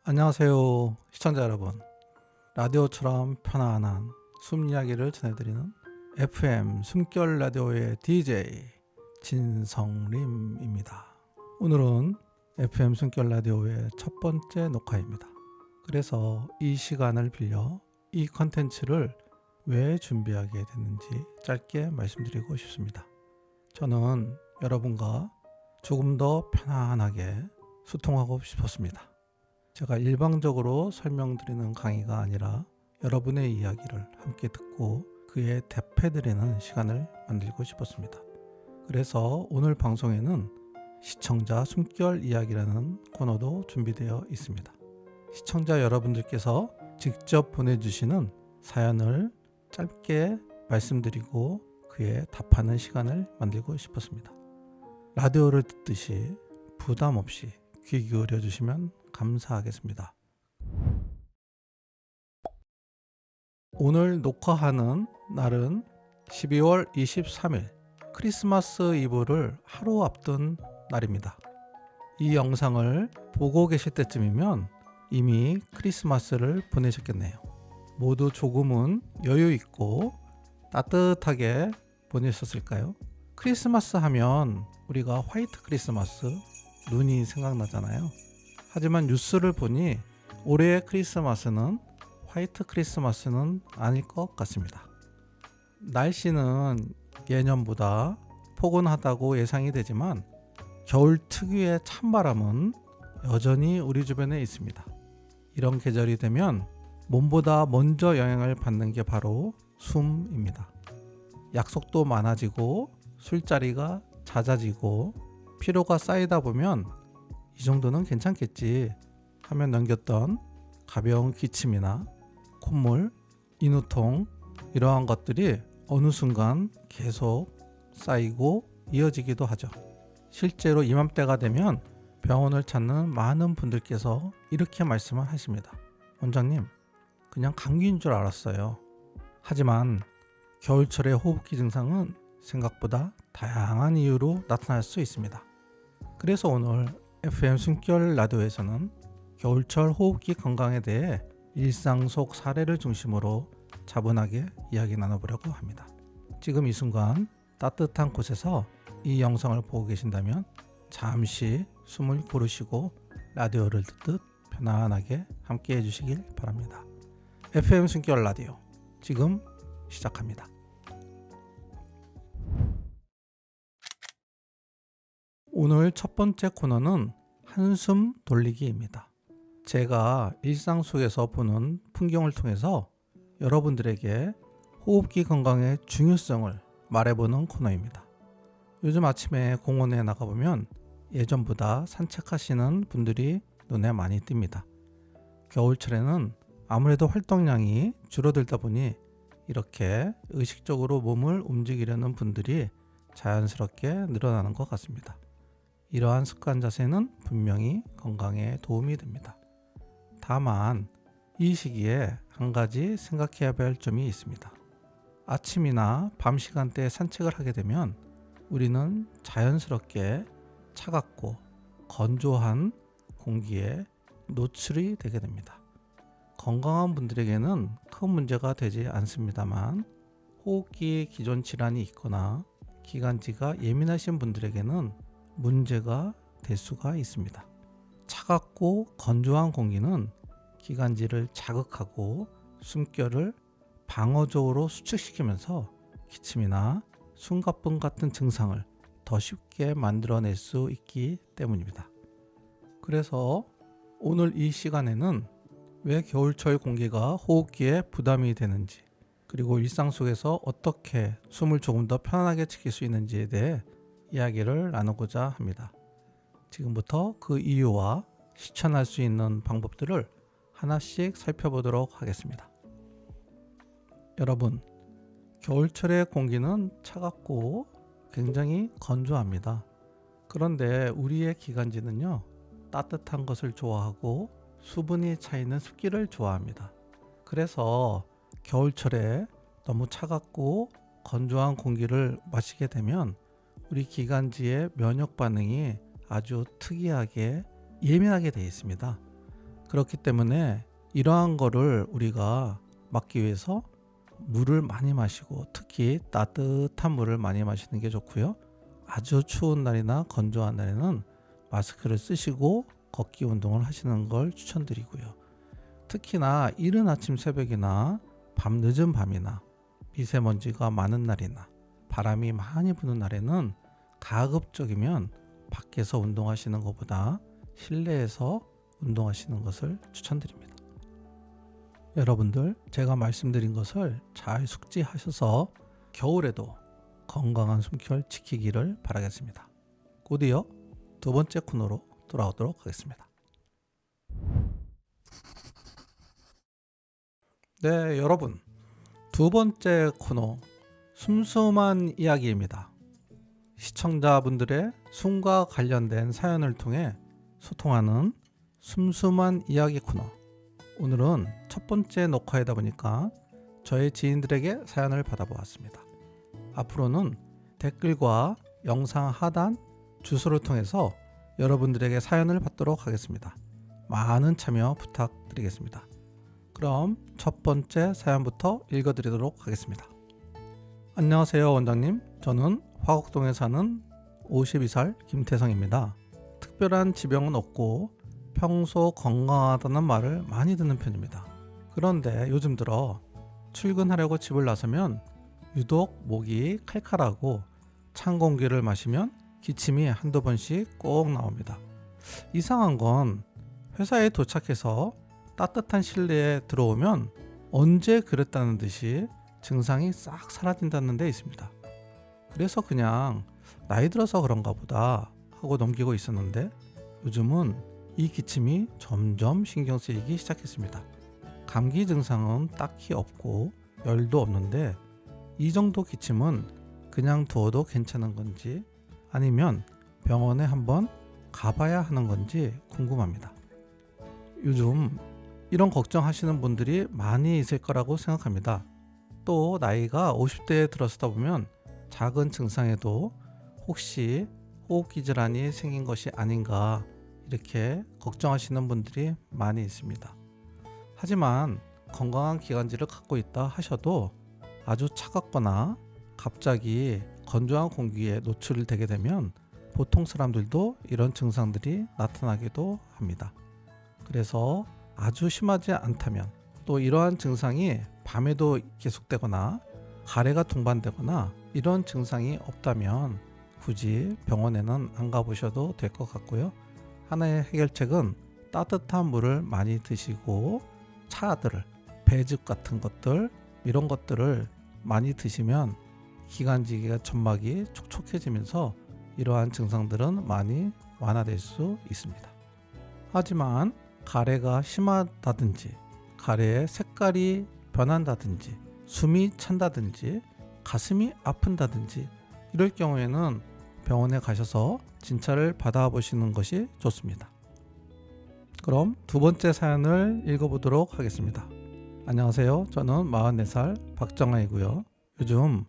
안녕하세요, 시청자 여러분. 라디오처럼 편안한 숨 이야기를 전해드리는 FM 숨결 라디오의 DJ 진성림입니다. 오늘은 FM 숨결 라디오의 첫 번째 녹화입니다. 그래서 이 시간을 빌려 이 컨텐츠를 왜 준비하게 됐는지 짧게 말씀드리고 싶습니다. 저는 여러분과 조금 더 편안하게 소통하고 싶었습니다. 제가 일방적으로 설명드리는 강의가 아니라 여러분의 이야기를 함께 듣고 그에 대패드리는 시간을 만들고 싶었습니다. 그래서 오늘 방송에는 시청자 숨결 이야기라는 코너도 준비되어 있습니다. 시청자 여러분들께서 직접 보내주시는 사연을 짧게 말씀드리고 그에 답하는 시간을 만들고 싶었습니다. 라디오를 듣듯이 부담 없이 귀 기울여 주시면 감사하겠습니다. 오늘 녹화하는 날은 12월 23일 크리스마스 이브를 하루 앞둔 날입니다. 이 영상을 보고 계실 때쯤이면 이미 크리스마스를 보내셨겠네요. 모두 조금은 여유 있고 따뜻하게 보내셨을까요? 크리스마스 하면 우리가 화이트 크리스마스, 눈이 생각나잖아요. 하지만 뉴스를 보니 올해의 크리스마스는 화이트 크리스마스는 아닐 것 같습니다. 날씨는 예년보다 포근하다고 예상이 되지만 겨울 특유의 찬바람은 여전히 우리 주변에 있습니다. 이런 계절이 되면 몸보다 먼저 영향을 받는 게 바로 숨입니다. 약속도 많아지고 술자리가 잦아지고 피로가 쌓이다 보면 이 정도는 괜찮겠지 하며 넘겼던 가벼운 기침이나 콧물, 인후통 이러한 것들이 어느 순간 계속 쌓이고 이어지기도 하죠. 실제로 이맘때가 되면 병원을 찾는 많은 분들께서 이렇게 말씀을 하십니다. 원장님, 그냥 감기인 줄 알았어요. 하지만 겨울철의 호흡기 증상은 생각보다 다양한 이유로 나타날 수 있습니다. 그래서 오늘 FM 숨결 라디오에서는 겨울철 호흡기 건강에 대해 일상 속 사례를 중심으로 차분하게 이야기 나눠보려고 합니다. 지금 이 순간 따뜻한 곳에서 이 영상을 보고 계신다면 잠시 숨을 고르시고 라디오를 듣듯 편안하게 함께 해주시길 바랍니다. FM 숨결 라디오 지금 시작합니다. 오늘 첫 번째 코너는 한숨 돌리기입니다. 제가 일상 속에서 보는 풍경을 통해서 여러분들에게 호흡기 건강의 중요성을 말해보는 코너입니다. 요즘 아침에 공원에 나가보면 예전보다 산책하시는 분들이 눈에 많이 띕니다. 겨울철에는 아무래도 활동량이 줄어들다 보니 이렇게 의식적으로 몸을 움직이려는 분들이 자연스럽게 늘어나는 것 같습니다. 이러한 습관 자세는 분명히 건강에 도움이 됩니다. 다만 이 시기에 한 가지 생각해야 할 점이 있습니다. 아침이나 밤 시간대에 산책을 하게 되면 우리는 자연스럽게 차갑고 건조한 공기에 노출이 되게 됩니다. 건강한 분들에게는 큰 문제가 되지 않습니다만 호흡기 기존 질환이 있거나 기관지가 예민하신 분들에게는 문제가 될 수가 있습니다. 차갑고 건조한 공기는 기관지를 자극하고 숨결을 방어적으로 수축시키면서 기침이나 숨가쁨 같은 증상을 더 쉽게 만들어낼 수 있기 때문입니다. 그래서 오늘 이 시간에는 왜 겨울철 공기가 호흡기에 부담이 되는지, 그리고 일상 속에서 어떻게 숨을 조금 더 편안하게 지킬 수 있는지에 대해 이야기를 나누고자 합니다. 지금부터 그 이유와 실천할 수 있는 방법들을 하나씩 살펴보도록 하겠습니다. 여러분, 겨울철의 공기는 차갑고 굉장히 건조합니다. 그런데 우리의 기관지는요, 따뜻한 것을 좋아하고 수분이 차있는 습기를 좋아합니다. 그래서 겨울철에 너무 차갑고 건조한 공기를 마시게 되면 우리 기관지의 면역 반응이 아주 특이하게 예민하게 되어 있습니다. 그렇기 때문에 이러한 거를 우리가 막기 위해서 물을 많이 마시고 특히 따뜻한 물을 많이 마시는 게 좋고요. 아주 추운 날이나 건조한 날에는 마스크를 쓰시고 걷기 운동을 하시는 걸 추천드리고요. 특히나 이른 아침 새벽이나 밤 늦은 밤이나 미세먼지가 많은 날이나 바람이 많이 부는 날에는 가급적이면 밖에서 운동하시는 것보다 실내에서 운동하시는 것을 추천드립니다. 여러분들 제가 말씀드린 것을 잘 숙지하셔서 겨울에도 건강한 숨결 지키기를 바라겠습니다. 곧이어 두 번째 코너로 돌아오도록 하겠습니다. 네, 여러분, 두 번째 코너 숨숨한 이야기입니다. 시청자분들의 숨과 관련된 사연을 통해 소통하는 숨숨한 이야기 코너. 오늘은 첫 번째 녹화이다 보니까 저의 지인들에게 사연을 받아보았습니다. 앞으로는 댓글과 영상 하단 주소를 통해서 여러분들에게 사연을 받도록 하겠습니다. 많은 참여 부탁드리겠습니다. 그럼 첫 번째 사연부터 읽어드리도록 하겠습니다. 안녕하세요 원장님. 저는 화곡동에 사는 52살 김태성입니다. 특별한 지병은 없고 평소 건강하다는 말을 많이 듣는 편입니다. 그런데 요즘 들어 출근하려고 집을 나서면 유독 목이 칼칼하고 찬 공기를 마시면 기침이 한두 번씩 꼭 나옵니다. 이상한 건 회사에 도착해서 따뜻한 실내에 들어오면 언제 그랬다는 듯이 증상이 싹 사라진다는 데 있습니다. 그래서 그냥 나이 들어서 그런가 보다 하고 넘기고 있었는데 요즘은 이 기침이 점점 신경 쓰이기 시작했습니다. 감기 증상은 딱히 없고 열도 없는데 이 정도 기침은 그냥 두어도 괜찮은 건지 아니면 병원에 한번 가봐야 하는 건지 궁금합니다. 요즘 이런 걱정하시는 분들이 많이 있을 거라고 생각합니다. 또 나이가 50대에 들어서다 보면 작은 증상에도 혹시 호흡기 질환이 생긴 것이 아닌가 이렇게 걱정하시는 분들이 많이 있습니다. 하지만 건강한 기관지를 갖고 있다 하셔도 아주 차갑거나 갑자기 건조한 공기에 노출되게 되면 보통 사람들도 이런 증상들이 나타나기도 합니다. 그래서 아주 심하지 않다면 또 이러한 증상이 밤에도 계속되거나 가래가 동반되거나 이런 증상이 없다면 굳이 병원에는 안 가보셔도 될 것 같고요. 하나의 해결책은 따뜻한 물을 많이 드시고 차들을, 배즙 같은 것들 이런 것들을 많이 드시면 기관지가 점막이 촉촉해지면서 이러한 증상들은 많이 완화될 수 있습니다. 하지만 가래가 심하다든지 가래의 색깔이 변한다든지 숨이 찬다든지 가슴이 아픈다든지 이럴 경우에는 병원에 가셔서 진찰을 받아보시는 것이 좋습니다. 그럼 두 번째 사연을 읽어보도록 하겠습니다. 안녕하세요. 저는 44살 박정아이고요. 요즘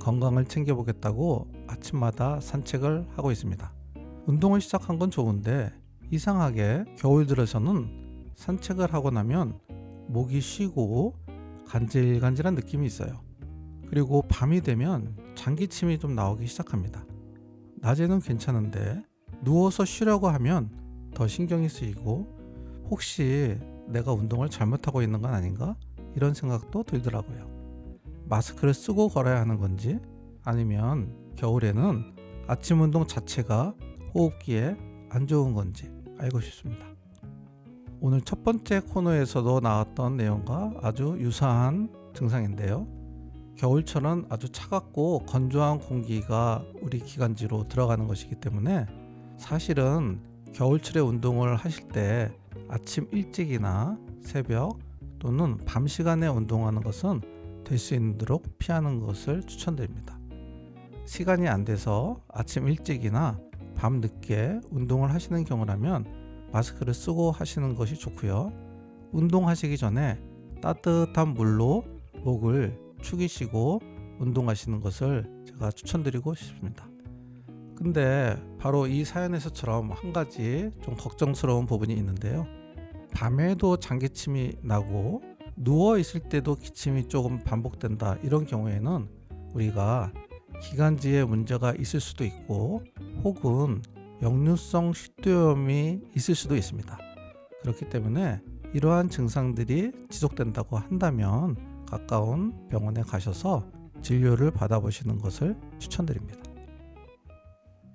건강을 챙겨보겠다고 아침마다 산책을 하고 있습니다. 운동을 시작한 건 좋은데 이상하게 겨울 들어서는 산책을 하고 나면 목이 쉬고 간질간질한 느낌이 있어요. 그리고 밤이 되면 장기침이 좀 나오기 시작합니다. 낮에는 괜찮은데 누워서 쉬려고 하면 더 신경이 쓰이고 혹시 내가 운동을 잘못하고 있는 건 아닌가? 이런 생각도 들더라고요. 마스크를 쓰고 걸어야 하는 건지 아니면 겨울에는 아침 운동 자체가 호흡기에 안 좋은 건지 알고 싶습니다. 오늘 첫 번째 코너에서도 나왔던 내용과 아주 유사한 증상인데요. 겨울철은 아주 차갑고 건조한 공기가 우리 기관지로 들어가는 것이기 때문에 사실은 겨울철에 운동을 하실 때 아침 일찍이나 새벽 또는 밤 시간에 운동하는 것은 될 수 있도록 피하는 것을 추천드립니다. 시간이 안 돼서 아침 일찍이나 밤 늦게 운동을 하시는 경우라면 마스크를 쓰고 하시는 것이 좋고요. 운동하시기 전에 따뜻한 물로 목을 축이시고 운동하시는 것을 제가 추천드리고 싶습니다. 근데 바로 이 사연에서처럼 한 가지 좀 걱정스러운 부분이 있는데요. 밤에도 장기침이 나고 누워 있을 때도 기침이 조금 반복된다. 이런 경우에는 우리가 기관지에 문제가 있을 수도 있고 혹은 역류성 식도염이 있을 수도 있습니다. 그렇기 때문에 이러한 증상들이 지속된다고 한다면 가까운 병원에 가셔서 진료를 받아보시는 것을 추천드립니다.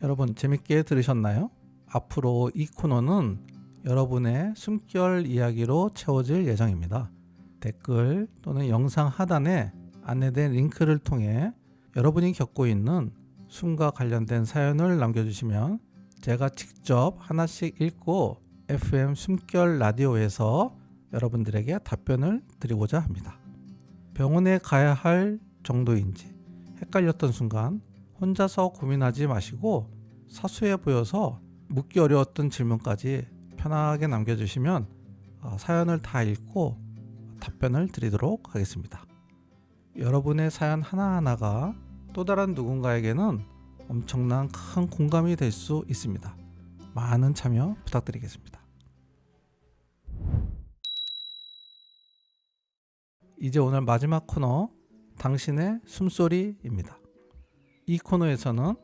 여러분 재밌게 들으셨나요? 앞으로 이 코너는 여러분의 숨결 이야기로 채워질 예정입니다. 댓글 또는 영상 하단에 안내된 링크를 통해 여러분이 겪고 있는 숨과 관련된 사연을 남겨주시면 제가 직접 하나씩 읽고 FM 숨결 라디오에서 여러분들에게 답변을 드리고자 합니다. 병원에 가야 할 정도인지 헷갈렸던 순간 혼자서 고민하지 마시고 사소해 보여서 묻기 어려웠던 질문까지 편하게 남겨주시면 사연을 다 읽고 답변을 드리도록 하겠습니다. 여러분의 사연 하나하나가 또 다른 누군가에게는 엄청난 큰 공감이 될 수 있습니다. 많은 참여 부탁드리겠습니다. 이제 오늘 마지막 코너 당신의 숨소리입니다. 이 코너에서는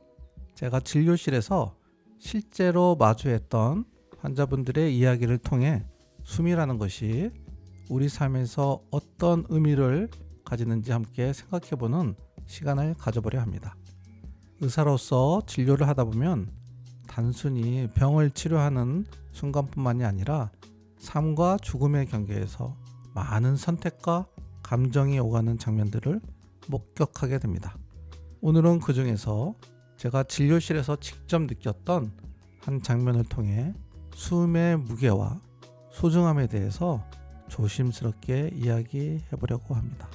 제가 진료실에서 실제로 마주했던 환자분들의 이야기를 통해 숨이라는 것이 우리 삶에서 어떤 의미를 가지는지 함께 생각해보는 시간을 가져보려 합니다. 의사로서 진료를 하다 보면 단순히 병을 치료하는 순간뿐만이 아니라 삶과 죽음의 경계에서 많은 선택과 감정이 오가는 장면들을 목격하게 됩니다. 오늘은 그 중에서 제가 진료실에서 직접 느꼈던 한 장면을 통해 숨의 무게와 소중함에 대해서 조심스럽게 이야기해 보려고 합니다.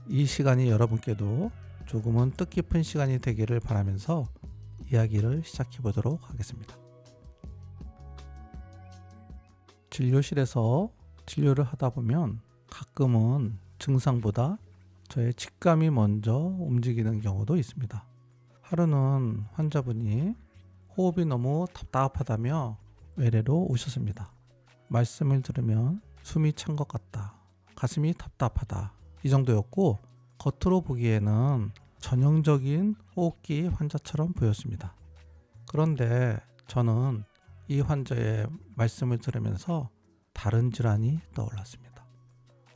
이 시간이 여러분께도 조금은 뜻깊은 시간이 되기를 바라면서 이야기를 시작해 보도록 하겠습니다. 진료실에서 진료를 하다 보면 가끔은 증상보다 저의 직감이 먼저 움직이는 경우도 있습니다. 하루는 환자분이 호흡이 너무 답답하다며 외래로 오셨습니다. 말씀을 들으면 숨이 찬 것 같다, 가슴이 답답하다 이 정도였고 겉으로 보기에는 전형적인 호흡기 환자처럼 보였습니다. 그런데 저는 이 환자의 말씀을 들으면서 다른 질환이 떠올랐습니다.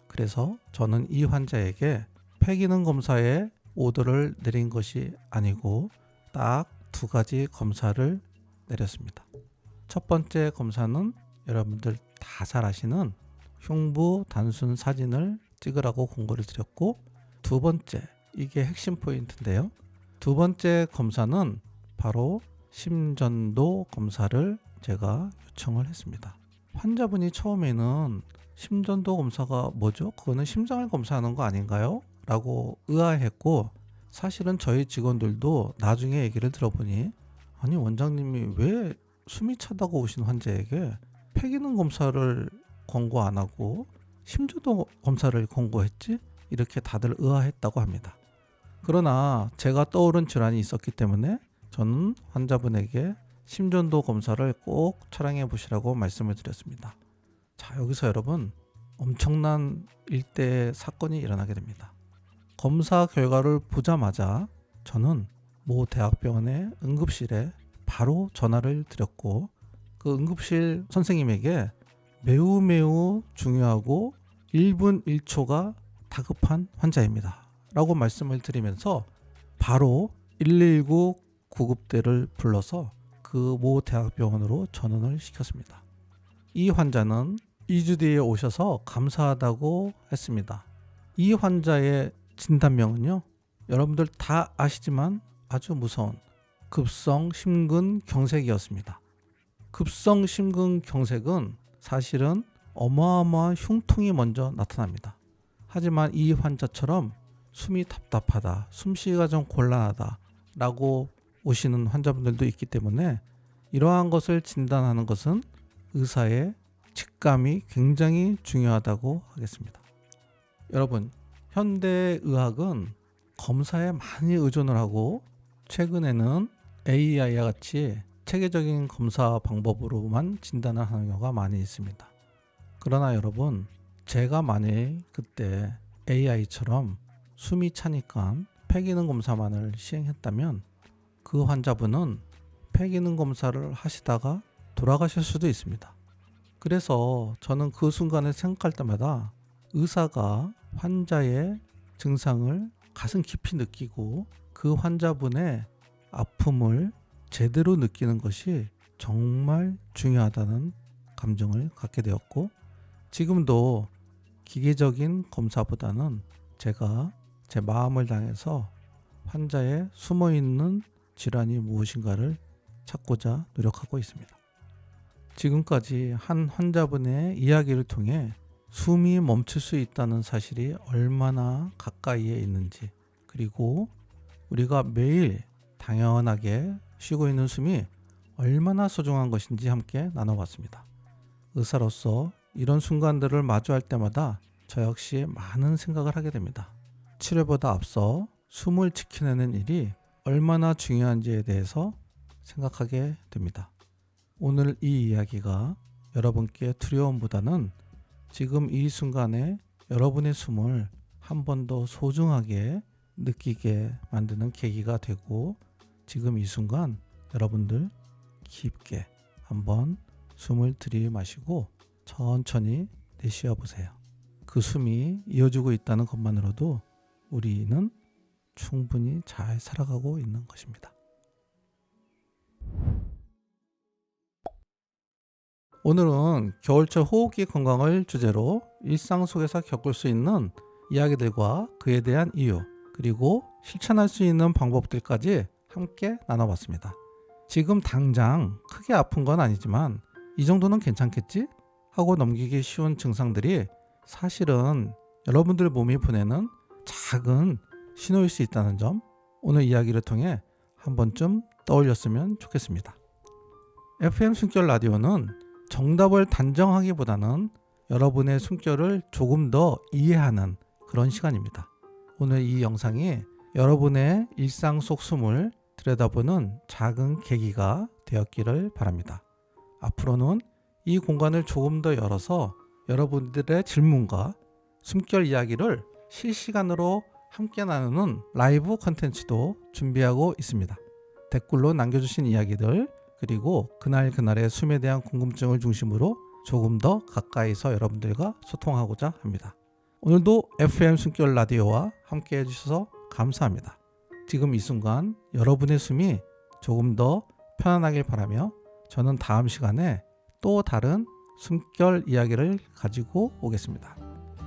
그래서 저는 이 환자에게 폐기능 검사에 오더를 내린 것이 아니고 딱 2가지 검사를 내렸습니다. 첫 번째 검사는 여러분들 다 잘 아시는 흉부 단순 사진을 찍으라고 공고를 드렸고, 두 번째, 이게 핵심 포인트인데요. 두 번째 검사는 바로 심전도 검사를 제가 요청을 했습니다. 환자분이 처음에는 심전도 검사가 뭐죠? 그거는 심장을 검사하는 거 아닌가요? 라고 의아해했고, 사실은 저희 직원들도 나중에 얘기를 들어보니 아니 원장님이 왜 숨이 차다고 오신 환자에게 폐기능 검사를 권고 안 하고 심전도 검사를 권고했지? 이렇게 다들 의아했다고 합니다. 그러나 제가 떠오른 질환이 있었기 때문에 저는 환자분에게 심전도 검사를 꼭 촬영해 보시라고 말씀을 드렸습니다. 자, 여기서 여러분 엄청난 일대의 사건이 일어나게 됩니다. 검사 결과를 보자마자 저는 모 대학병원의 응급실에 바로 전화를 드렸고, 그 응급실 선생님에게 매우 중요하고 1분 1초가 다급한 환자입니다 라고 말씀을 드리면서 바로 119 구급대를 불러서 그 모 대학병원으로 전원을 시켰습니다. 이 환자는 2주 뒤에 오셔서 감사하다고 했습니다. 이 환자의 진단명은요, 여러분들 다 아시지만 아주 무서운 급성 심근경색이었습니다. 급성 심근경색은 사실은 어마어마한 흉통이 먼저 나타납니다. 하지만 이 환자처럼 숨이 답답하다, 숨쉬기가 좀 곤란하다 라고 오시는 환자분들도 있기 때문에 이러한 것을 진단하는 것은 의사의 직감이 굉장히 중요하다고 하겠습니다. 여러분, 현대의학은 검사에 많이 의존을 하고 최근에는 AI와 같이 체계적인 검사 방법으로만 진단을 하는 경우가 많이 있습니다. 그러나 여러분, 제가 만일 그때 AI처럼 숨이 차니까 폐기능 검사만을 시행했다면 그 환자분은 폐기능 검사를 하시다가 돌아가실 수도 있습니다. 그래서 저는 그 순간을 생각할 때마다 의사가 환자의 증상을 가슴 깊이 느끼고 그 환자분의 아픔을 제대로 느끼는 것이 정말 중요하다는 감정을 갖게 되었고, 지금도 기계적인 검사보다는 제가 제 마음을 다해서 환자의 숨어있는 질환이 무엇인가를 찾고자 노력하고 있습니다. 지금까지 한 환자분의 이야기를 통해 숨이 멈출 수 있다는 사실이 얼마나 가까이에 있는지, 그리고 우리가 매일 당연하게 쉬고 있는 숨이 얼마나 소중한 것인지 함께 나눠봤습니다. 의사로서 이런 순간들을 마주할 때마다 저 역시 많은 생각을 하게 됩니다. 치료보다 앞서 숨을 지켜내는 일이 얼마나 중요한지에 대해서 생각하게 됩니다. 오늘 이 이야기가 여러분께 두려움보다는 지금 이 순간에 여러분의 숨을 한 번 더 소중하게 느끼게 만드는 계기가 되고, 지금 이 순간 여러분들 깊게 한번 숨을 들이마시고 천천히 내쉬어 보세요. 그 숨이 이어지고 있다는 것만으로도 우리는 충분히 잘 살아가고 있는 것입니다. 오늘은 겨울철 호흡기 건강을 주제로 일상 속에서 겪을 수 있는 이야기들과 그에 대한 이유, 그리고 실천할 수 있는 방법들까지 함께 나눠봤습니다. 지금 당장 크게 아픈 건 아니지만 이 정도는 괜찮겠지? 하고 넘기기 쉬운 증상들이 사실은 여러분들 몸이 보내는 작은 신호일 수 있다는 점, 오늘 이야기를 통해 한 번쯤 떠올렸으면 좋겠습니다. FM 숨결 라디오는 정답을 단정하기보다는 여러분의 숨결을 조금 더 이해하는 그런 시간입니다. 오늘 이 영상이 여러분의 일상 속 숨을 들여다보는 작은 계기가 되었기를 바랍니다. 앞으로는 이 공간을 조금 더 열어서 여러분들의 질문과 숨결 이야기를 실시간으로 함께 나누는 라이브 컨텐츠도 준비하고 있습니다. 댓글로 남겨주신 이야기들, 그리고 그날의 숨에 대한 궁금증을 중심으로 조금 더 가까이서 여러분들과 소통하고자 합니다. 오늘도 FM 숨결 라디오와 함께 해주셔서 감사합니다. 지금 이 순간 여러분의 숨이 조금 더 편안하길 바라며 저는 다음 시간에 또 다른 숨결 이야기를 가지고 오겠습니다.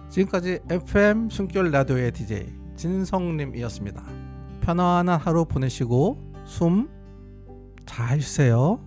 지금까지 FM 숨결 라디오의 DJ 진성님이었습니다. 편안한 하루 보내시고 숨 잘 쉬세요.